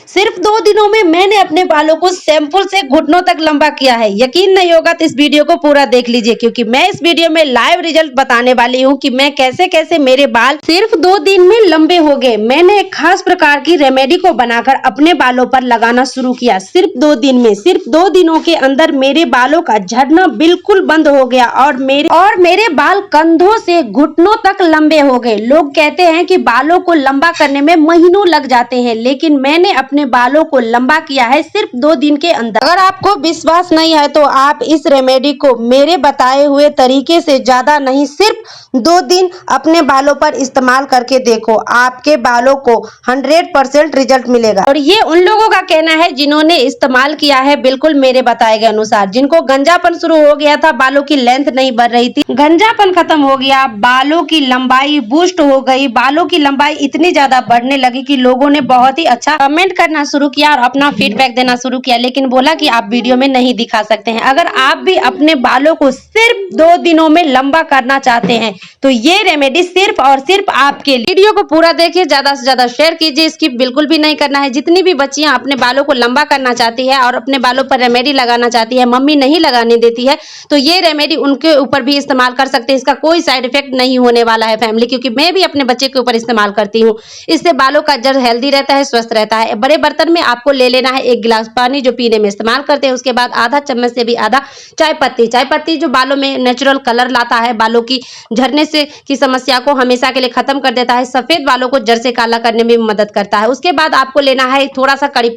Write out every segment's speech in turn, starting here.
सिर्फ 2 दिनों में मैंने अपने बालों को शैम्पू से घुटनों तक लंबा किया है। यकीन नहीं होगा तो इस वीडियो को पूरा देख लीजिए, क्योंकि मैं इस वीडियो में लाइव रिजल्ट बताने वाली हूँ कि मैं कैसे-कैसे मेरे बाल सिर्फ 2 दिन में लंबे हो गए। मैंने एक खास प्रकार की रेमेडी को बनाकर अपने बालों पर लगाना शुरू किया। सिर्फ 2 दिन में, सिर्फ 2 दिनों के अंदर मेरे बालों का झड़ना बिल्कुल बंद हो गया और मेरे बाल कंधों से घुटनों तक लंबे हो गए। लोग कहते हैं कि बालों को लंबा करने में महीनों लग जाते हैं, लेकिन मैंने अपने बालों को लंबा किया है सिर्फ 2 दिन के अंदर। अगर आपको विश्वास नहीं है तो आप इस रेमेडी को मेरे बताए हुए तरीके से ज्यादा नहीं, सिर्फ 2 दिन अपने बालों पर इस्तेमाल करके देखो, आपके बालों को 100% रिजल्ट मिलेगा। और ये उन लोगों का कहना है जिन्होंने इस्तेमाल किया है बिल्कुल मेरे बताए गए अनुसार। जिनको गंजापन शुरू हो गया था, बालों की लेंथ नहीं बढ़ रही थी, गंजापन खत्म हो गया, बालों की लंबाई बूस्ट हो गई, बालों की लंबाई इतनी ज्यादा बढ़ने लगी कि लोगों ने बहुत ही अच्छा कमेंट करना शुरू किया और अपना फीडबैक देना शुरू किया, लेकिन बोला कि आप वीडियो में नहीं दिखा सकते हैं। अगर आप भी अपने बालों को सिर्फ 2 दिनों में लंबा करना चाहते हैं तो ये रेमेडी सिर्फ और सिर्फ आपके लिए। वीडियो को पूरा देखिए, ज्यादा से ज्यादा शेयर कीजिए, स्किप बिल्कुल भी नहीं करना है। जितनी भी बच्चियां अपने बालों को लंबा करना चाहती है और अपने बालों पर रेमेडी लगाना चाहती है, मम्मी नहीं लगाने देती है, तो ये रेमेडी उनके ऊपर भी इस्तेमाल कर सकते हैं। इसका कोई साइड इफेक्ट नहीं होने वाला है फैमिली, क्योंकि मैं भी अपने बच्चे के ऊपर इस्तेमाल करती हूँ। इससे बालों का जड़ हेल्दी रहता है, स्वस्थ रहता है। बड़े बर्तन में आपको ले लेना है 1 गिलास पानी, जो पीने में इस्तेमाल करते हैं। उसके बाद आधा चम्मच से भी आधा चाय पत्ती जो बालों में नेचुरल कलर लाता है, बालों की झड़ने से की समस्या को हमेशा के लिए खत्म कर देता है, सफेद बालों को जड़ से काला करने में भी मदद करता है। उसके बाद आपको लेना है थोड़ा सा कड़ी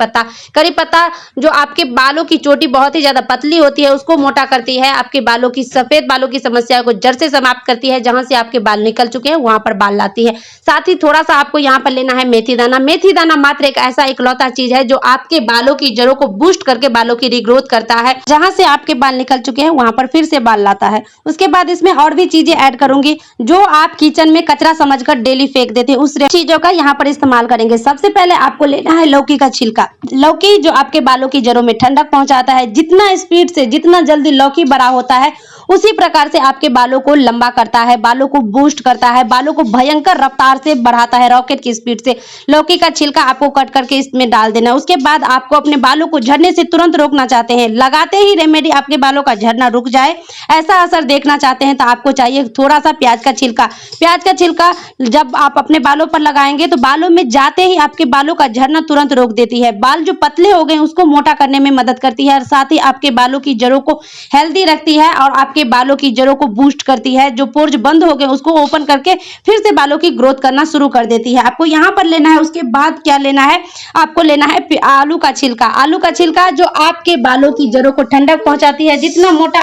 पत्ता जो आपके बालों की चोटी बहुत ही ज्यादा पतली होती है उसको मोटा करती है, आपके बालों की सफेद बालों की समस्या को जड़ से समाप्त करती है, जहां से आपके बाल निकल चुके हैं वहां पर बाल लाती है। साथ ही थोड़ा सा आपको यहाँ पर लेना है मेथी दाना। मेथी दाना मात्र एक ऐसा इकलौता चीज है जो आपके बालों की जड़ों को बूस्ट करके बालों की रिग्रोथ करता है, जहां से आपके बाल निकल चुके हैं वहां पर फिर से बाल लाता है। उसके बाद इसमें और भी चीजें ऐड करूंगी जो आप किचन में कचरा समझकर डेली फेंक देते हैं, उस चीजों का यहाँ पर इस्तेमाल करेंगे। सबसे पहले आपको लेना है लौकी का छिलका। लौकी जो आपके बालों की जड़ों में ठंडक पहुंचाता है। जितना स्पीड से, जितना जल्दी लौकी बड़ा होता है, उसी प्रकार से आपके बालों को लंबा करता है, बालों को बूस्ट करता है, बालों को भयंकर रफ्तार से बढ़ाता है, रॉकेट की स्पीड से। लौकी का छिलका आपको कट करके इसमें डाल देना है। उसके बाद आपको अपने बालों को झड़ने से तुरंत रोकना चाहते हैं, लगाते ही रेमेडी आपके बालों का झड़ना रुक जाए, ऐसा असर देखना चाहते हैं, तो आपको चाहिए थोड़ा सा प्याज का छिलका। प्याज का छिलका जब आप अपने बालों पर लगाएंगे तो बालों में जाते ही आपके बालों का झड़ना तुरंत रोक देती है। बाल जो पतले हो गए उसको मोटा करने में मदद करती है और साथ ही आपके बालों की जड़ों को हेल्दी रखती है और आपके बालों की जड़ों को बूस्ट करती है। जो पोर्स बंद हो गए उसको ओपन करके फिर से बालों की ग्रोथ करना शुरू कर देती है। आपको यहाँ पर लेना है, उसके बाद क्या लेना है, आपको लेना है आलू का छिलका। आलू का छिलका जो आपके बालों की जड़ों को ठंडक पहुंचाती है। जितना मोटा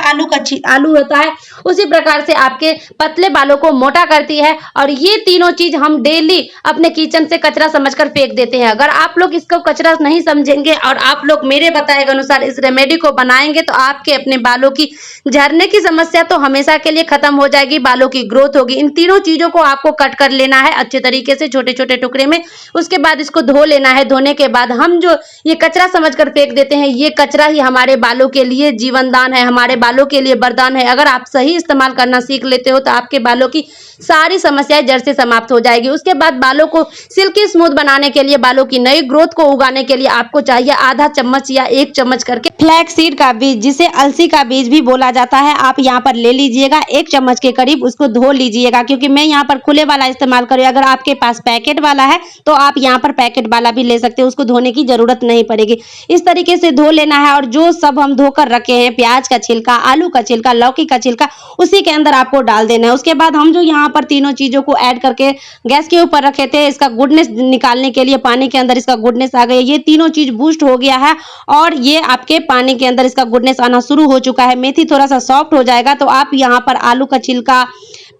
आलू होता है उसी प्रकार से आपके पतले बालों को मोटा करती है। और ये तीनों चीज हम डेली अपने किचन से कचरा समझकर फेंक देते हैं। अगर आप लोग इसको कचरा नहीं समझेंगे और आप लोग मेरे बताए गए अनुसार इस रेमेडी को बनाएंगे तो आपके अपने बालों की झड़ने की समस्या तो हमेशा के लिए खत्म हो जाएगी, बालों की ग्रोथ होगी। इन तीनों चीजों को आपको कट कर लेना है अच्छे तरीके से, छोटे छोटे टुकड़े में। उसके बाद इसको धो लेना है। धोने के बाद हम जो ये कचरा समझकर फेंक देते हैं, ये कचरा ही हमारे बालों के लिए जीवन दान है, हमारे बालों के लिए वरदान है। अगर आप सही इस्तेमाल करना सीख लेते हो तो आपके बालों की सारी समस्याएं जड़ से समाप्त हो जाएगी। उसके बाद बालों को सिल्की स्मूथ बनाने के लिए, बालों की नई ग्रोथ को उगाने के लिए आपको चाहिए आधा चम्मच या 1 चम्मच करके फ्लैक्स सीड का बीज, जिसे अलसी का बीज भी बोला जाता है, आप यहाँ पर ले लीजिएगा 1 चम्मच के करीब। उसको धो लीजिएगा, क्योंकि मैं यहाँ पर खुले वाला इस्तेमाल करूँ। अगर आपके पास पैकेट वाला है तो आप यहाँ पर पैकेट वाला भी ले सकते हो, उसको धोने की जरूरत नहीं पड़ेगी। इस तरीके से धो लेना है और जो सब हम धोकर रखे हैं, प्याज का छिलका, आलू का छिलका, लौकी का छिलका, उसी के अंदर आपको डाल देना है। उसके बाद हम जो यहाँ पर तीनों चीजों को ऐड करके गैस के ऊपर रखे थे, इसका गुडनेस निकालने के लिए पानी के अंदर इसका गुडनेस आ गया। ये तीनों चीज बूस्ट हो गया है और ये आपके पानी के अंदर इसका गुडनेस आना शुरू हो चुका है। मेथी थोड़ा सा सॉफ्ट हो जाएगा तो आप यहाँ पर आलू का छिलका,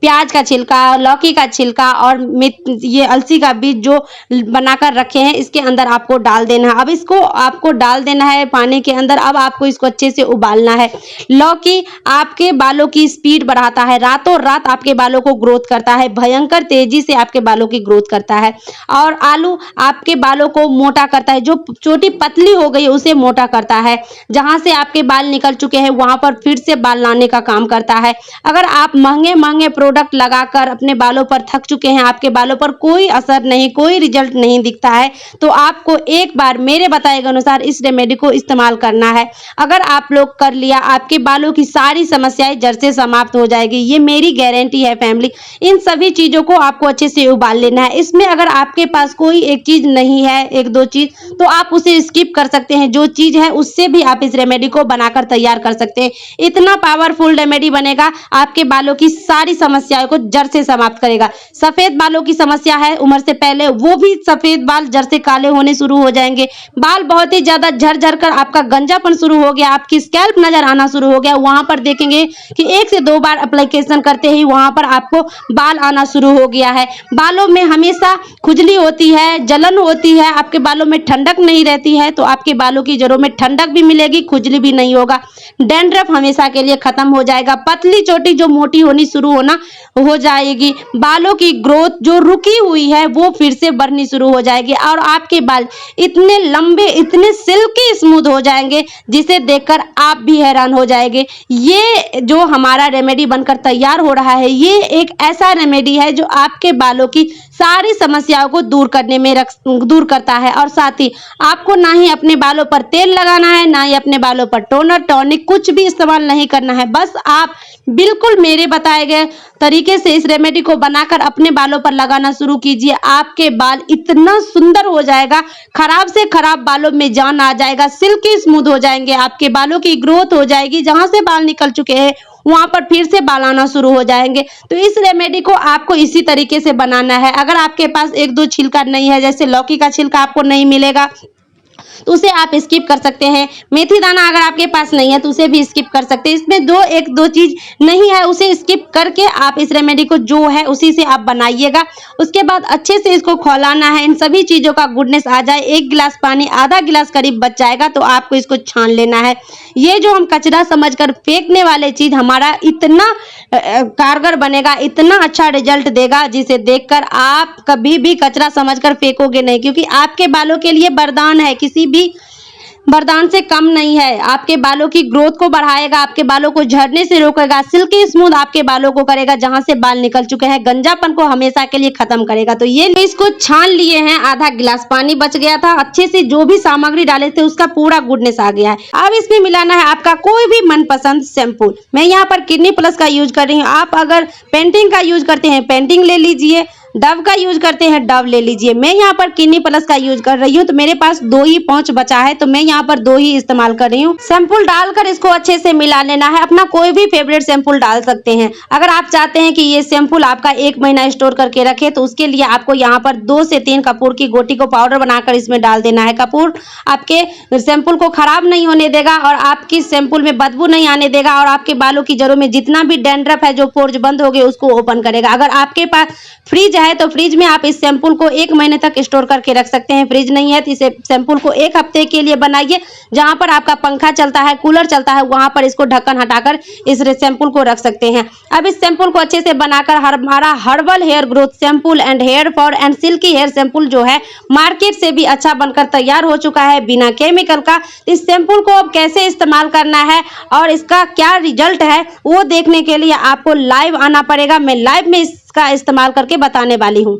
प्याज का छिलका, लौकी का छिलका और ये अलसी का बीज जो बनाकर रखे हैं इसके अंदर आपको डाल देना है। अब इसको आपको डाल देना है पानी के अंदर। अब आपको इसको अच्छे से उबालना है। लौकी आपके बालों की स्पीड बढ़ाता है, रातों रात आपके बालों को ग्रोथ करता है, भयंकर तेजी से आपके बालों की ग्रोथ करता है। और आलू आपके बालों को मोटा करता है, जो चोटी पतली हो गई है उसे मोटा करता है, जहां से आपके बाल निकल चुके हैं वहां पर फिर से बाल लाने का काम करता है। अगर आप महंगे महंगे प्रोडक्ट लगाकर अपने बालों पर थक चुके हैं, आपके बालों पर कोई असर नहीं, कोई रिजल्ट नहीं दिखता है, तो आपको एक बार मेरे बताए गए अनुसार इस रेमेडी को इस्तेमाल करना है। अगर आप लोग कर लिया, आपके बालों की सारी समस्याएं जड़ से समाप्त हो जाएगी, ये मेरी गारंटी है फैमिली। इन सभी चीजों को आपको अच्छे से उबाल लेना है। इसमें अगर आपके पास कोई एक चीज नहीं है, एक दो चीज, तो आप उसे स्किप कर सकते हैं। जो चीज है उससे भी आप इस रेमेडी को बनाकर तैयार कर सकते हैं। इतना पावरफुल रेमेडी बनेगा, आपके बालों की सारी समस्याओं को जड़ से समाप्त करेगा। सफेद बालों की समस्या है उम्र से पहले, वो भी सफेद बाल जड़ से काले होने शुरू हो जाएंगे। बाल बहुत ही ज्यादा झड़ कर आपका गंजापन शुरू हो गया, आपकी स्कैल्प नजर आना शुरू हो गया, वहां पर देखेंगे कि 1 से 2 बार एप्लीकेशन करते ही वहां पर आपको बाल आना शुरू हो गया है। बालों में हमेशा खुजली होती है, जलन होती है, आपके बालों में ठंडक नहीं रहती है, तो आपके बालों की जड़ों में ठंडक भी मिलेगी, खुजली भी नहीं होगा, डैंड्रफ हमेशा के लिए खत्म हो जाएगा, पतली चोटी जो मोटी होनी शुरू हो जाएगी, बालों की ग्रोथ जो रुकी हुई है वो फिर से बढ़नी शुरू हो जाएगी और आपके बाल इतने लंबे, इतने सिल्की स्मूथ हो जाएंगे जिसे देखकर आप भी हैरान हो जाएंगे। ये जो हमारा रेमेडी बनकर तैयार हो रहा है, ये एक ऐसा रेमेडी है जो आपके बालों की सारी समस्याओं को दूर करता है और साथ ही आपको ना ही अपने बालों पर तेल लगाना है, ना ही अपने बालों पर टोनर, टॉनिक कुछ भी इस्तेमाल नहीं करना है। बस आप बिल्कुल मेरे बताए गए तरीके से इस रेमेडी को बनाकर अपने बालों पर लगाना शुरू कीजिए। आपके बाल इतना सुंदर हो जाएगा, खराब से खराब बालों में जान आ जाएगा, सिल्की स्मूथ हो जाएंगे, आपके बालों की ग्रोथ हो जाएगी, जहां से बाल निकल चुके हैं वहां पर फिर से बाल आना शुरू हो जाएंगे। तो इस रेमेडी को आपको इसी तरीके से बनाना है। अगर आपके पास 1-2 छिलका नहीं है, जैसे लौकी का छिलका आपको नहीं मिलेगा तो उसे आप स्किप कर सकते हैं। मेथी दाना अगर आपके पास नहीं है तो उसे भी स्किप कर सकते हैं। इसमें 1-2 चीज नहीं है, उसे स्किप करके आप इस रेमेडी को जो है उसी से आप बनाइएगा। उसके बाद अच्छे से इसको खौलाना है, इन सभी चीजों का गुडनेस आ जाए, 1 गिलास पानी, आधा गिलास करीब बच जाएगा, तो आपको इसको छान लेना है। ये जो हम कचरा समझकर फेंकने वाले चीज हमारा इतना कारगर बनेगा, इतना अच्छा रिजल्ट देगा, जिसे देखकर आप कभी भी कचरा समझकर फेंकोगे नहीं, क्योंकि आपके बालों के लिए वरदान है, किसी भी वरदान से कम नहीं है। आपके बालों की ग्रोथ को बढ़ाएगा, आपके बालों को झड़ने से रोकेगा, सिल्की स्मूथ आपके बालों को करेगा, जहां से बाल निकल चुके हैं, गंजापन को हमेशा के लिए खत्म करेगा। तो ये इसको छान लिए हैं, आधा गिलास पानी बच गया था, अच्छे से जो भी सामग्री डाले थे उसका पूरा गुडनेस आ गया है। अब इसमें मिलाना है आपका कोई भी मनपसंद शैम्पू। मैं यहाँ पर किडनी प्लस का यूज कर रही हूँ, आप अगर पेंटिंग का यूज करते हैं पेंटिंग ले लीजिए, डव का यूज करते हैं डव ले लीजिए। मैं यहाँ पर किडनी प्लस का यूज कर रही हूँ, तो मेरे पास 2 ही पाउच बचा है, तो मैं यहाँ पर 2 ही इस्तेमाल कर रही हूँ। सैंपल डालकर इसको अच्छे से मिला लेना है, अपना कोई भी फेवरेट सैंपल डाल सकते हैं। अगर आप चाहते हैं कि ये सैंपल आपका 1 महीना स्टोर करके रखे, तो उसके लिए आपको यहाँ पर 2 से 3 कपूर की गोटी को पाउडर बनाकर इसमें डाल देना है। कपूर आपके सैंपल को खराब नहीं होने देगा और आपकी सैंपल में बदबू नहीं आने देगा, और आपके बालों की जड़ों में जितना भी डैंड्रफ है, जो पोर्स बंद हो गए, उसको ओपन करेगा। अगर आपके पास फ्रिज है तो फ्रिज में आप इस सैंपल को 1 महीने तक स्टोर करके रख सकते हैं। फ्रिज नहीं है तो इस सैंपल को 1 हफ्ते के लिए बनाइए, जहां पर आपका पंखा चलता है, कूलर चलता है, वहां पर इसको ढक्कन हटाकर इस सैंपल को रख सकते हैं। अब इस सैंपल को अच्छे से बनाकर हमारा herbal hair growth shampoo and hair fall and silky hair shampoo जो है मार्केट से भी अच्छा बनकर तैयार हो चुका है, बिना केमिकल का। इस शैम्पू को अब कैसे इस्तेमाल करना है और इसका क्या रिजल्ट है वो देखने के लिए आपको लाइव आना पड़ेगा। मैं लाइव में इसका इस्तेमाल करके बताने वाली हूँ।